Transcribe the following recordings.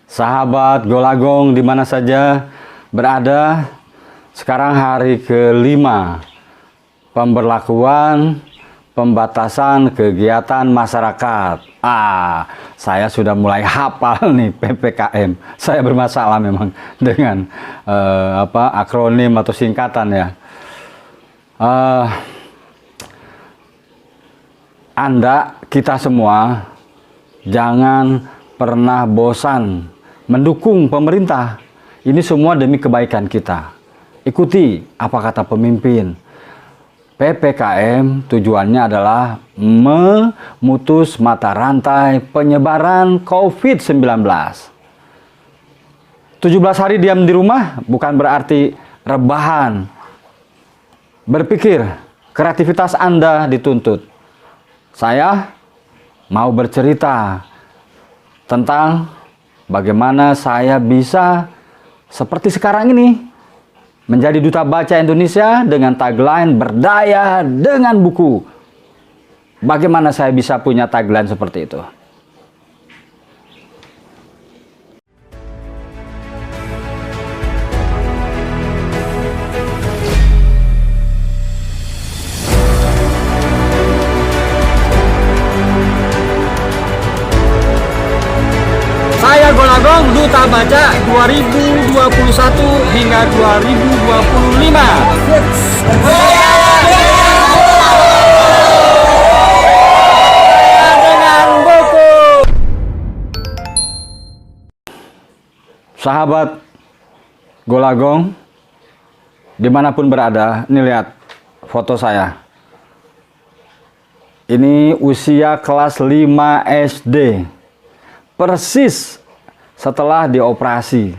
Sahabat Golagong di mana saja berada, sekarang hari kelima pemberlakuan pembatasan kegiatan masyarakat. Saya sudah mulai hafal nih PPKM. Saya bermasalah memang dengan akronim atau singkatan ya. Kita semua jangan pernah bosan mendukung pemerintah. Ini semua demi kebaikan kita. Ikuti apa kata pemimpin. PPKM tujuannya adalah memutus mata rantai penyebaran COVID-19. 17 hari diam di rumah bukan berarti rebahan. Berpikir, kreativitas Anda dituntut. Saya mau bercerita tentang bagaimana saya bisa seperti sekarang ini menjadi duta baca Indonesia dengan tagline berdaya dengan buku. Bagaimana saya bisa punya tagline seperti itu? Saya Golagong, Duta Baca 2021 hingga 2025. Dengan buku. Sahabat Golagong, dimanapun berada, ini lihat foto saya. Ini usia kelas 5 SD. Persis setelah dioperasi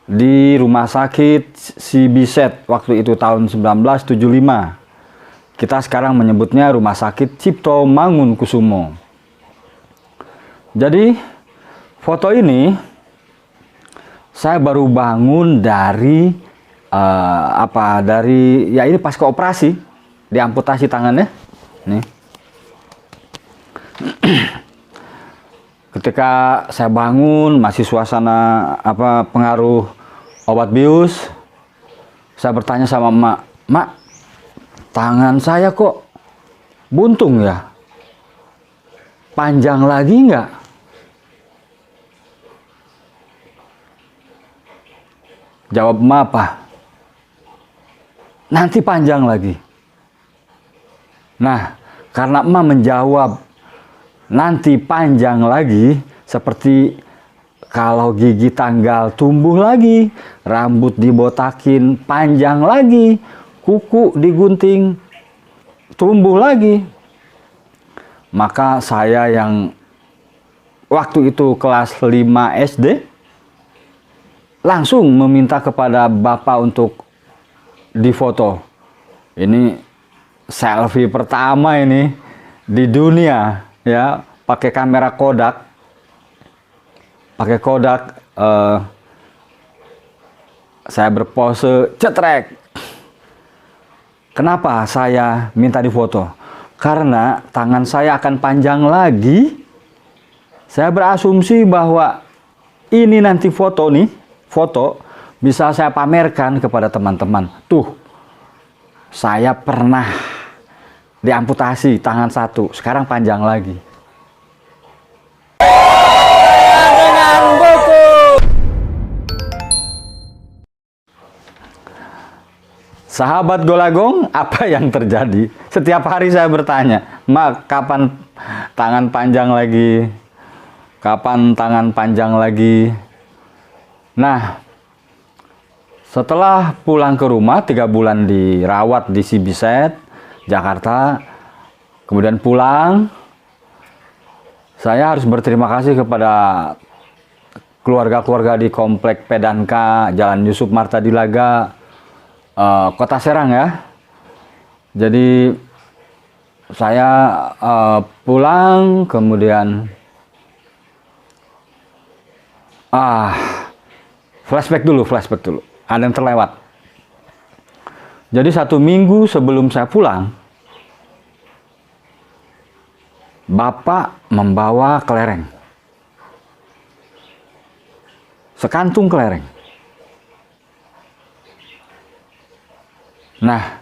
di rumah sakit Sibiset waktu itu tahun 1975. Kita sekarang menyebutnya Rumah Sakit Cipto Mangunkusumo. Jadi foto ini saya baru bangun dari ya ini pasca operasi, diamputasi tangannya. Nih. Ketika saya bangun, masih suasana pengaruh obat bius, saya bertanya sama emak, "Mak, tangan saya kok buntung ya? Panjang lagi nggak?" Jawab emak apa? "Nanti panjang lagi." Nah, karena emak menjawab nanti panjang lagi, seperti kalau gigi tanggal tumbuh lagi, rambut dibotakin panjang lagi, kuku digunting tumbuh lagi. Maka saya yang waktu itu kelas 5 SD langsung meminta kepada bapak untuk difoto. Ini selfie pertama ini di dunia. Ya, pakai kamera Kodak, saya berpose cetrek. Kenapa saya minta difoto? Karena tangan saya akan panjang lagi. Saya berasumsi bahwa ini nanti foto bisa saya pamerkan kepada teman-teman. Tuh, saya pernah diamputasi tangan satu, sekarang panjang lagi. Dengan buku. Sahabat Golagong, apa yang terjadi? Setiap hari saya bertanya, "Mak, kapan tangan panjang lagi? Kapan tangan panjang lagi?" Nah, setelah pulang ke rumah, 3 bulan dirawat di Sibiset Jakarta, kemudian pulang, saya harus berterima kasih kepada keluarga-keluarga di Komplek Pedanka, Jalan Yusuf Marta Dilaga, Kota Serang ya. Jadi saya pulang, kemudian flashback dulu, ada yang terlewat. Jadi 1 minggu sebelum saya pulang, Bapak membawa kelereng. sekantung kelereng. Nah,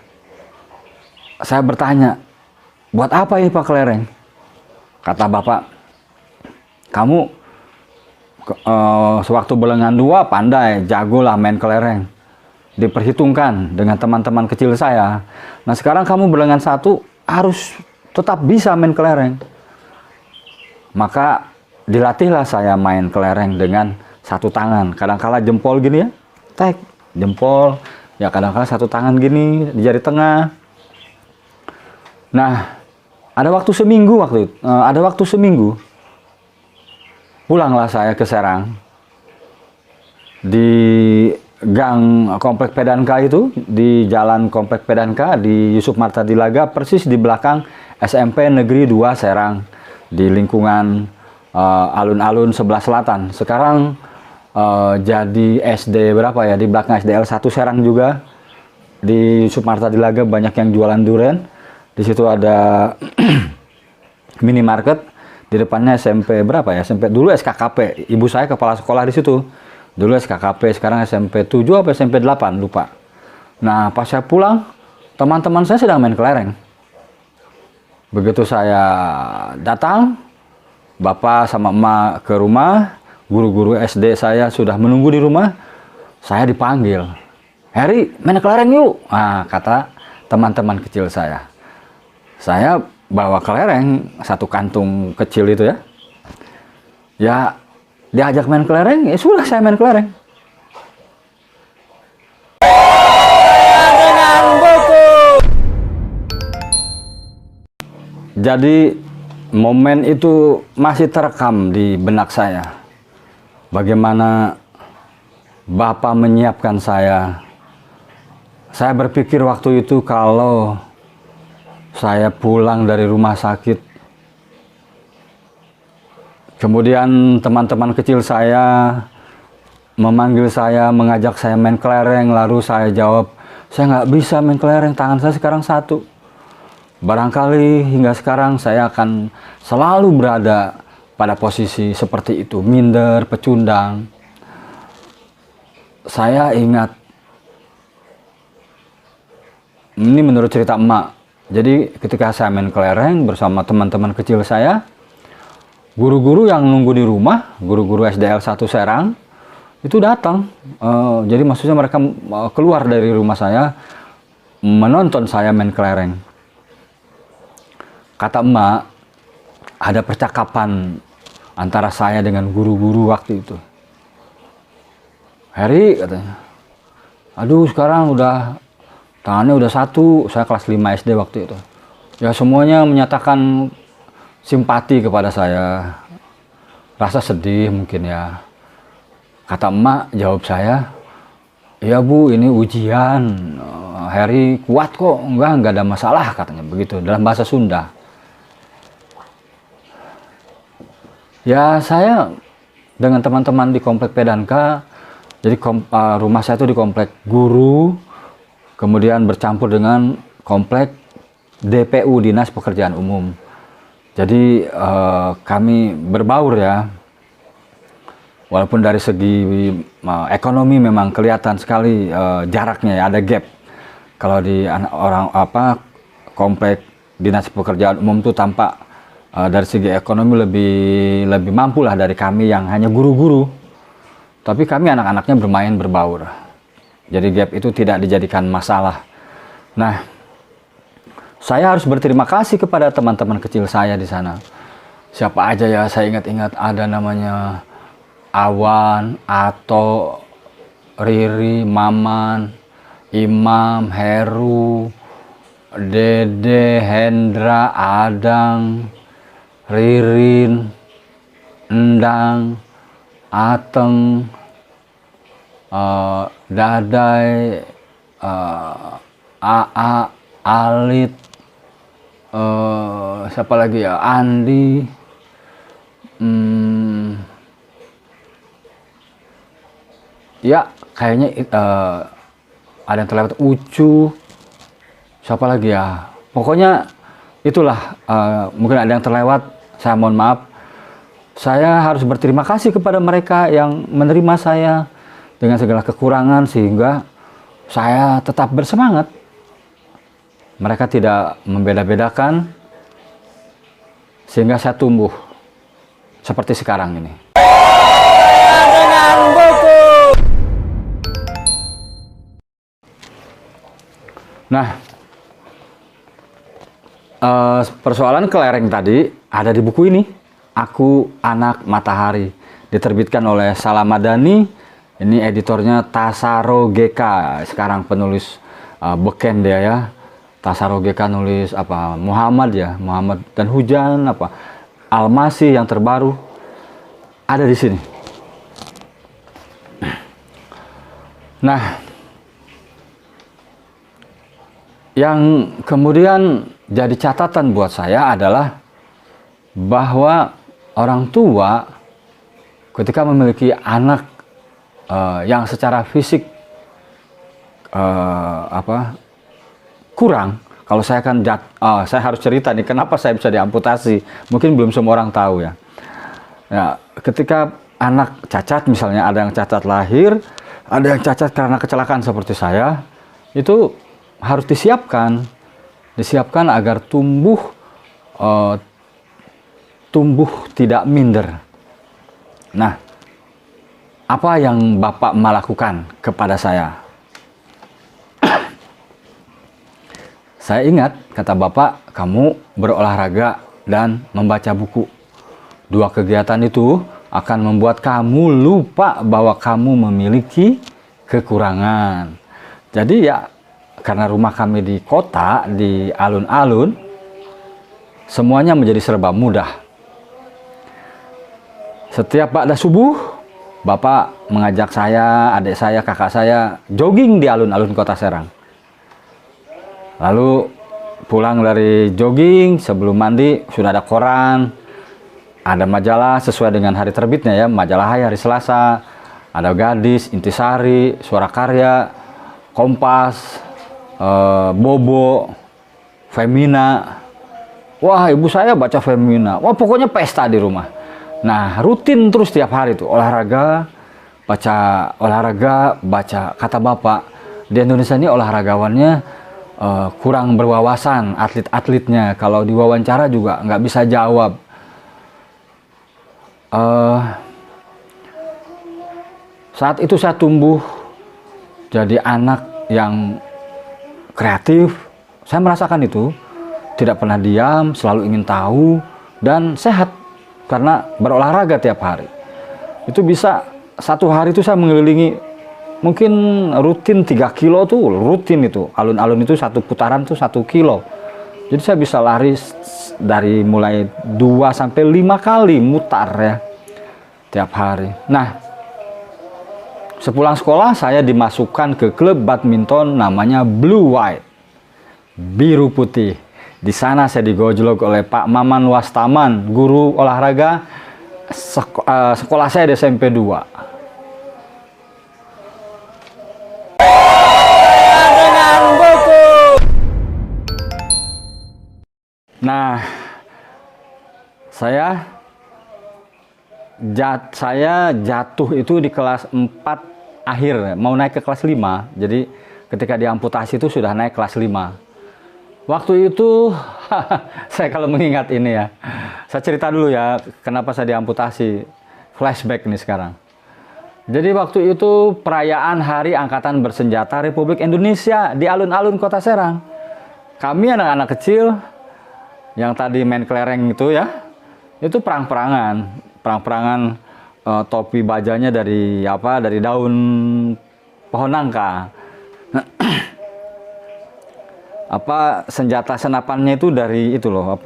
saya bertanya, buat apa ya Pak kelereng? Kata bapak, kamu sewaktu belengan 2 pandai, jagolah main kelereng. Diperhitungkan dengan teman-teman kecil saya. Nah sekarang kamu belengan 1 harus tetap bisa main kelereng. Maka dilatihlah saya main kelereng dengan 1 tangan. Kadang-kala jempol gini ya, tek, jempol. Ya kadang-kala 1 tangan gini di jari tengah. Nah ada waktu seminggu pulanglah saya ke Serang di gang Komplek Pedanka itu, di jalan Komplek Pedanka di Yusuf Marta Dilaga, persis di belakang SMP Negeri 2 Serang, di lingkungan alun-alun sebelah selatan. Sekarang jadi SD berapa ya, di belakang SDL 1 Serang juga, di Yusuf Marta Dilaga banyak yang jualan durian. Di situ ada minimarket, di depannya SMP berapa ya, SMP dulu SKKP, ibu saya kepala sekolah di situ. Dulu SKKP, sekarang SMP 7 atau SMP 8, lupa. Nah, pas saya pulang, teman-teman saya sedang main kelereng. Begitu saya datang, bapak sama emak ke rumah, guru-guru SD saya sudah menunggu di rumah, saya dipanggil. Heri, main kelereng yuk. Nah, kata teman-teman kecil saya. Saya bawa kelereng, 1 kantung kecil itu ya. Ya, diajak main kelereng, ya sudah saya main kelereng. Jadi momen itu masih terekam di benak saya. Bagaimana Bapak menyiapkan saya. Saya berpikir waktu itu kalau saya pulang dari rumah sakit, kemudian teman-teman kecil saya memanggil saya, mengajak saya main kelereng, lalu saya jawab, saya nggak bisa main kelereng, tangan saya sekarang 1. Barangkali hingga sekarang saya akan selalu berada pada posisi seperti itu, minder, pecundang. Saya ingat, ini menurut cerita emak, jadi ketika saya main kelereng bersama teman-teman kecil saya, guru-guru yang nunggu di rumah, guru-guru SDL 1 Serang, itu datang. Jadi maksudnya mereka keluar dari rumah saya, menonton saya main kelereng. Kata emak, ada percakapan antara saya dengan guru-guru waktu itu. Heri, katanya, aduh sekarang udah, tangannya udah 1, saya kelas 5 SD waktu itu. Ya semuanya menyatakan simpati kepada saya, rasa sedih mungkin ya. Kata emak, jawab saya, iya Bu, ini ujian, Heri kuat kok, enggak ada masalah, katanya begitu dalam bahasa Sunda. Ya saya dengan teman-teman di Komplek Pedanka, jadi rumah saya itu di Komplek Guru, kemudian bercampur dengan Komplek DPU, Dinas Pekerjaan Umum. Jadi kami berbaur ya, walaupun dari segi ekonomi memang kelihatan sekali jaraknya ya, ada gap. Kalau di Komplek Dinas Pekerjaan Umum itu tampak dari segi ekonomi lebih mampu lah dari kami yang hanya guru-guru. Tapi kami anak-anaknya bermain berbaur. Jadi gap itu tidak dijadikan masalah. Nah, saya harus berterima kasih kepada teman-teman kecil saya di sana. Siapa aja ya, saya ingat-ingat ada namanya Awan, Ato, Riri, Maman, Imam, Heru, Dede, Hendra, Adang, Ririn, Endang, Ateng, Dadai, AA, Alit, siapa lagi ya, Andi, ya kayaknya ada yang terlewat, Ucu, siapa lagi ya, pokoknya itulah, mungkin ada yang terlewat, saya mohon maaf. saya harus berterima kasih kepada mereka yang menerima saya dengan segala kekurangan sehingga saya tetap bersemangat. Mereka tidak membeda-bedakan sehingga saya tumbuh seperti sekarang ini. Dengan buku. Nah, persoalan kelereng tadi ada di buku ini. Aku Anak Matahari, diterbitkan oleh Salah Madani. Ini editornya Tasaro GK. Sekarang penulis beken dia ya. Tasaro GK nulis apa? Muhammad ya, Muhammad dan Hujan apa? Al-Masih yang terbaru ada di sini. Nah, yang kemudian jadi catatan buat saya adalah bahwa orang tua ketika memiliki anak yang secara fisik kurang, kalau saya kan saya harus cerita nih kenapa saya bisa diamputasi, mungkin belum semua orang tahu ya. Ya, ketika anak cacat, misalnya ada yang cacat lahir, ada yang cacat karena kecelakaan seperti saya, itu harus disiapkan agar tumbuh tidak minder. Nah, apa yang Bapak melakukan kepada saya? Saya ingat, kata Bapak, kamu berolahraga dan membaca buku. Dua kegiatan itu akan membuat kamu lupa bahwa kamu memiliki kekurangan. Jadi ya, karena rumah kami di kota, di alun-alun, semuanya menjadi serba mudah. Setiap ba'da subuh, Bapak mengajak saya, adik saya, kakak saya jogging di alun-alun Kota Serang. Lalu pulang dari jogging, sebelum mandi sudah ada koran, ada majalah sesuai dengan hari terbitnya ya, majalah hari Selasa, ada Gadis, Intisari, Suara Karya, Kompas, Bobo, Femina. Wah, ibu saya baca Femina. Wah, pokoknya pesta di rumah. Nah, rutin terus tiap hari tuh olahraga, baca. Kata Bapak, di Indonesia ini olahragawannya kurang berwawasan, atlet-atletnya. Kalau diwawancara juga nggak bisa jawab. Saat itu saya tumbuh jadi anak yang kreatif. Saya merasakan itu, tidak pernah diam, selalu ingin tahu, dan sehat karena berolahraga tiap hari. Itu bisa satu hari itu saya mengelilingi mungkin rutin 3 kilo tuh, rutin itu. Alun-alun itu satu putaran tuh 1 kilo. Jadi saya bisa lari dari mulai 2 sampai 5 kali mutar ya tiap hari. Nah, sepulang sekolah saya dimasukkan ke klub badminton namanya Blue White, biru putih. Di sana saya digojlok oleh Pak Maman Wastaman, guru olahraga sekolah saya di SMP 2. Dengan buku. Nah, saya jatuh itu di kelas 4 akhir, mau naik ke kelas 5. Jadi ketika diamputasi itu sudah naik kelas 5. Waktu itu, saya kalau mengingat ini ya, saya cerita dulu ya, kenapa saya diamputasi. Flashback nih sekarang. Jadi waktu itu perayaan Hari Angkatan Bersenjata Republik Indonesia di alun-alun Kota Serang. Kami anak-anak kecil, yang tadi main kelereng itu ya, itu perang-perangan. Topi bajanya dari daun pohon nangka. Senjata senapannya itu dari itu loh,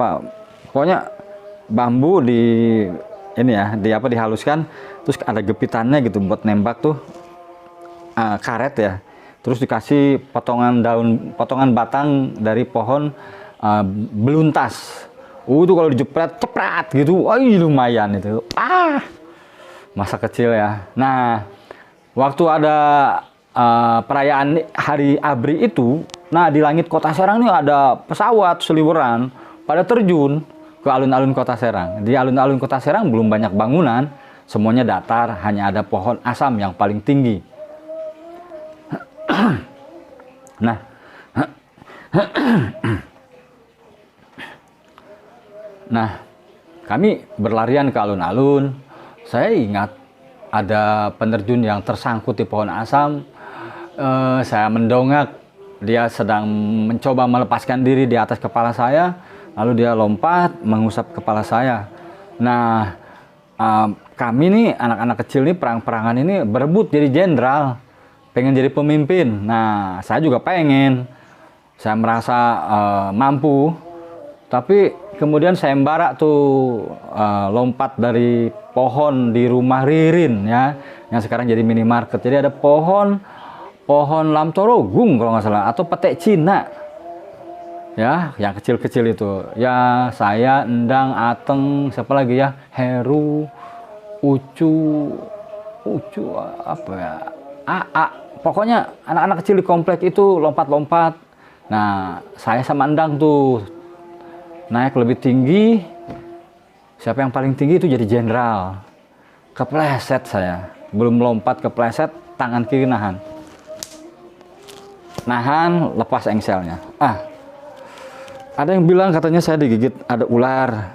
pokoknya bambu dihaluskan, terus ada gepitannya gitu buat nembak tuh, karet ya, terus dikasih potongan batang dari pohon beluntas. Itu kalau dijepret ceprat gitu, lumayan itu. Masa kecil ya. Nah, waktu ada perayaan Hari ABRI itu, nah di langit Kota Serang ini ada pesawat seliweran pada terjun. ke alun-alun Kota Serang. Di alun-alun Kota Serang belum banyak bangunan, semuanya datar, hanya ada pohon asam yang paling tinggi. Nah, kami berlarian ke alun-alun. Saya ingat ada penerjun yang tersangkut di pohon asam. Saya mendongak, dia sedang mencoba melepaskan diri di atas kepala saya, lalu dia lompat mengusap kepala saya. Nah, kami nih anak-anak kecil nih perang-perangan ini berebut jadi jenderal, pengen jadi pemimpin. Nah, saya juga pengen, saya merasa mampu, tapi kemudian saya embara tuh lompat dari pohon di rumah Ririn ya, yang sekarang jadi minimarket. Jadi ada pohon lamtorogung kalau nggak salah, atau petek Cina ya, yang kecil-kecil itu ya. Saya, Endang, Ateng, siapa lagi ya, Heru, Ucu apa ya, pokoknya anak-anak kecil di komplek itu lompat-lompat. Nah, saya sama Endang tuh naik lebih tinggi. Siapa yang paling tinggi itu jadi jenderal. Kepleset saya, belum lompat kepleset, tangan kiri nahan, lepas engselnya. Ada yang bilang katanya saya digigit ada ular,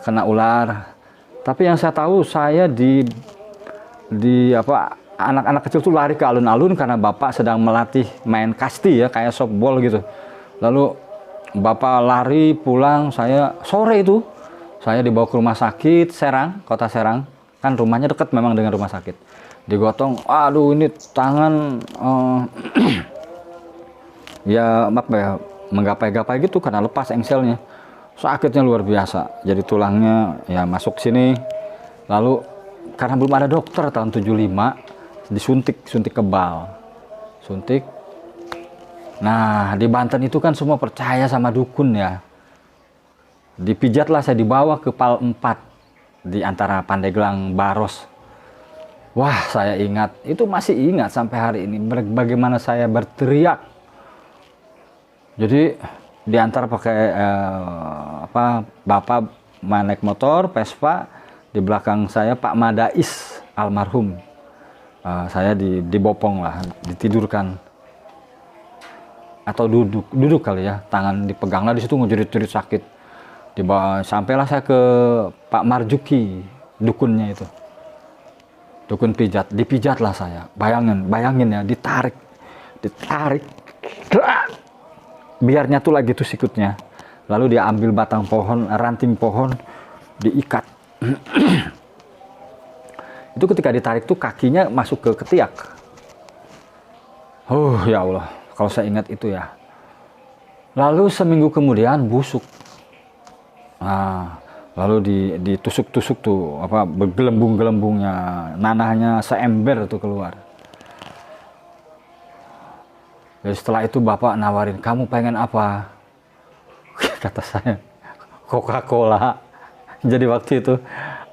kena ular. Tapi yang saya tahu, saya anak-anak kecil tuh lari ke alun-alun karena bapak sedang melatih main kasti ya, kayak softball gitu. Lalu bapak lari pulang, saya sore itu saya dibawa ke rumah sakit Serang, Kota Serang. Kan rumahnya dekat memang dengan rumah sakit. Digotong, aduh ini tangan ya menggapai-gapai gitu karena lepas engselnya. Sakitnya luar biasa. Jadi tulangnya ya masuk sini. Lalu karena belum ada dokter tahun 75, disuntik kebal. Suntik. Nah, di Banten itu kan semua percaya sama dukun ya. Dipijatlah saya, dibawa ke Pal 4 di antara Pandeglang, Baros. Wah, saya ingat, itu masih ingat sampai hari ini bagaimana saya berteriak. Jadi di antara pakai bapak naik motor Vespa, di belakang saya Pak Madais almarhum. Saya dibopong lah, ditidurkan atau duduk kali ya, tangan dipegang lah di situ, ngejerit-jerit sakit. Sampailah saya ke Pak Marjuki, dukunnya itu, dukun pijat. Dipijatlah saya, bayangin ya, ditarik, biar nyatu lagi tuh sikutnya. Lalu dia ambil batang pohon, ranting pohon, diikat. Itu ketika ditarik tuh kakinya masuk ke ketiak. Ya Allah, kalau saya ingat itu ya. Lalu seminggu kemudian busuk. Lalu ditusuk-tusuk tuh, bergelembung-gelembungnya, nanahnya seember tuh keluar. Jadi setelah itu bapak nawarin, kamu pengen apa? Kata saya, Coca-Cola. Jadi waktu itu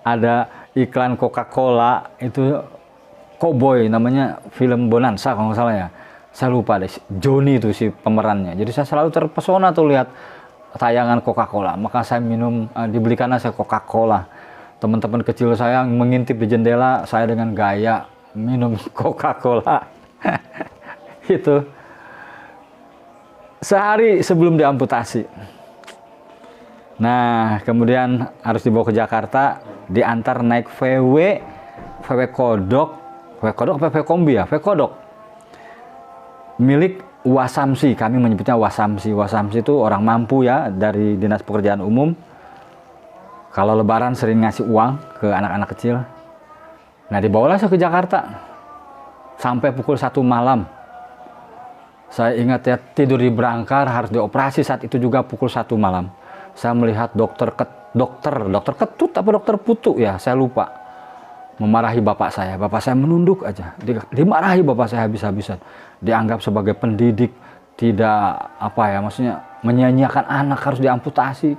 ada iklan Coca-Cola, itu Cowboy namanya, film Bonanza kalau nggak salah ya. Saya lupa deh, Johnny itu si pemerannya. Jadi saya selalu terpesona tuh lihat tayangan Coca-Cola. Maka saya minum, dibelikan saya Coca-Cola. Teman-teman kecil saya mengintip di jendela, saya dengan gaya minum Coca-Cola. Itu sehari sebelum diamputasi. Nah, kemudian harus dibawa ke Jakarta, diantar naik VW Kodok apa VW Kombi ya? VW Kodok milik Wasamsi, kami menyebutnya Wasamsi. Wasamsi itu orang mampu ya, dari Dinas Pekerjaan Umum. Kalau lebaran sering ngasih uang ke anak-anak kecil. Nah, dibawalah saya ke Jakarta sampai pukul 1 malam. Saya ingat ya, tidur di berangkar, harus dioperasi saat itu juga pukul 1 malam. Saya melihat dokter ketut apa dokter putu ya, saya lupa, memarahi bapak saya. Bapak saya menunduk aja, dimarahi bapak saya habis-habisan. Dianggap sebagai pendidik, tidak maksudnya menyanyiakan anak, harus diamputasi.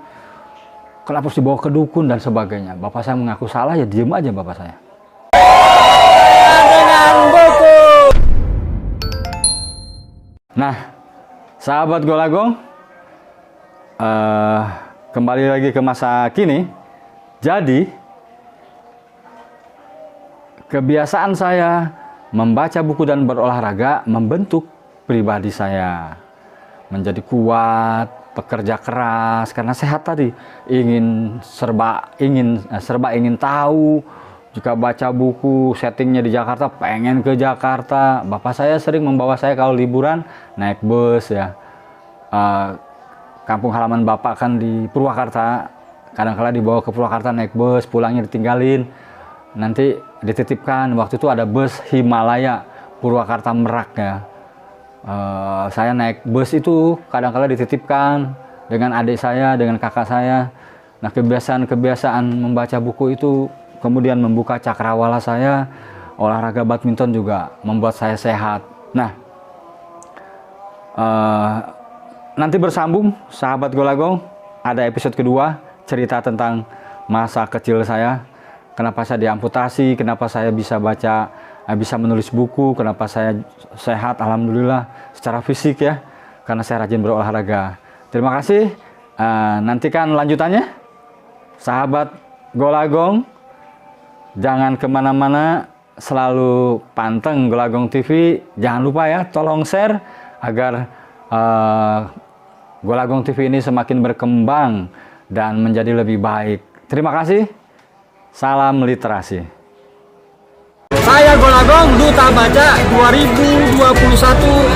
Kenapa harus dibawa ke dukun dan sebagainya. Bapak saya mengaku salah, ya diem aja bapak saya. Dengan buku. Nah, sahabat Golagong, kembali lagi ke masa kini. Jadi kebiasaan saya membaca buku dan berolahraga membentuk pribadi saya menjadi kuat, pekerja keras karena sehat tadi. Serba ingin tahu. Jika baca buku, settingnya di Jakarta, pengen ke Jakarta. Bapak saya sering membawa saya kalau liburan naik bus ya. Kampung halaman bapak kan di Purwakarta. Kadang-kala dibawa ke Purwakarta naik bus, pulangnya ditinggalin. Nanti dititipkan. Waktu itu ada bus Himalaya Purwakarta Merak ya. Saya naik bus itu kadang-kala dititipkan dengan adik saya, dengan kakak saya. Nah, kebiasaan membaca buku itu kemudian membuka cakrawala saya. Olahraga badminton juga membuat saya sehat. Nah, nanti bersambung sahabat Golagong, ada episode kedua cerita tentang masa kecil saya. Kenapa saya diamputasi, kenapa saya bisa menulis buku, kenapa saya sehat alhamdulillah secara fisik ya, karena saya rajin berolahraga. Terima kasih. Nantikan lanjutannya sahabat Golagong. Jangan kemana-mana, selalu panteng Golagong TV. Jangan lupa ya, tolong share agar Golagong TV ini semakin berkembang dan menjadi lebih baik. Terima kasih. Salam literasi. Saya Golagong, Duta Baca 2021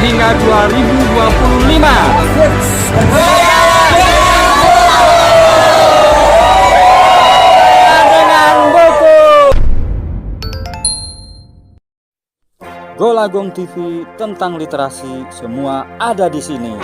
hingga 2025. Golagong TV tentang literasi, semua ada di sini.